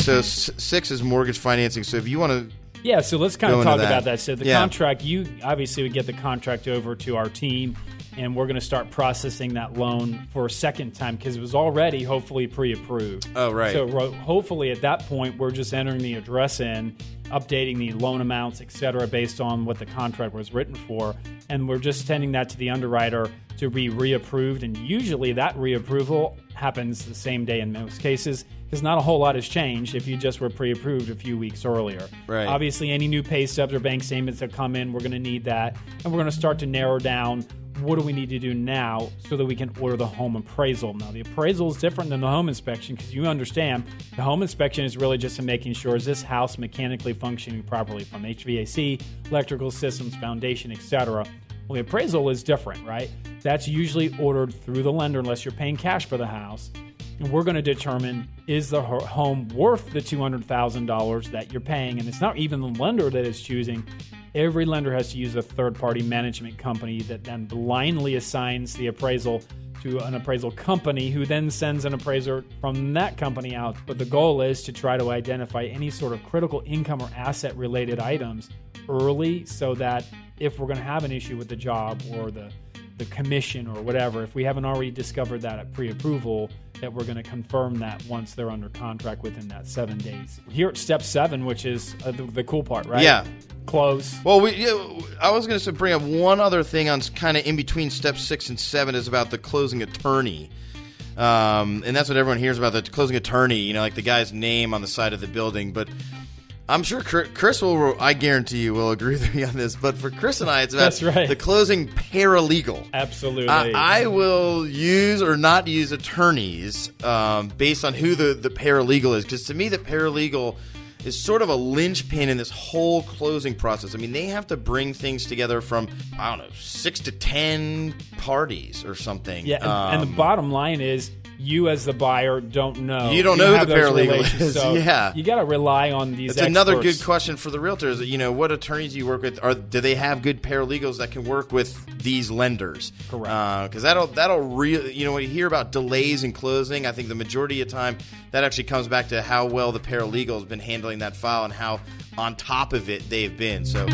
So 6 is mortgage financing. So if you want to... Yeah, so let's kind of talk that. about that. So the contract, you obviously would get the contract over to our team, and we're going to start processing that loan for a second time because it was already hopefully pre-approved. Oh, right. So hopefully at that point, we're just entering the address in, updating the loan amounts, et cetera, based on what the contract was written for, and we're just sending that to the underwriter to be reapproved, and usually that reapproval happens the same day in most cases because not a whole lot has changed if you just were pre-approved a few weeks earlier. Right. Obviously, any new pay stubs or bank statements that come in, we're going to need that, and we're going to start to narrow down what do we need to do now so that we can order the home appraisal. Now, the appraisal is different than the home inspection because you understand the home inspection is really just making sure is this house mechanically functioning properly from HVAC, electrical systems, foundation, etc. Well, the appraisal is different, right? That's usually ordered through the lender unless you're paying cash for the house. And we're going to determine, is the home worth the $200,000 that you're paying? And it's not even the lender that is choosing. Every lender has to use a third-party management company that then blindly assigns the appraisal to an appraisal company who then sends an appraiser from that company out. But the goal is to try to identify any sort of critical income or asset-related items early so that if we're going to have an issue with the job or the commission or whatever, if we haven't already discovered that at pre-approval, that we're going to confirm that once they're under contract within that 7 days. Here at step 7, which is the cool part, right? Yeah. Close. Well, I was going to bring up one other thing on kind of in between steps 6 and 7 is about the closing attorney. And that's what everyone hears about, the closing attorney, like the guy's name on the side of the building. But I'm sure Chris will, I guarantee you, will agree with me on this. But for Chris and I, it's about the closing paralegal. Absolutely. I will use or not use attorneys based on who the paralegal is. Because to me, the paralegal is sort of a linchpin in this whole closing process. I mean, they have to bring things together from, 6 to 10 parties or something. Yeah, and the bottom line is, you as the buyer don't know. You don't know who the paralegal is. So yeah. You got to rely on these experts. Another good question for the realtors. What attorneys do you work with? Do they have good paralegals that can work with these lenders? Correct. Because that'll really, when you hear about delays in closing, I think the majority of time that actually comes back to how well the paralegal has been handling that file and how on top of it they've been. So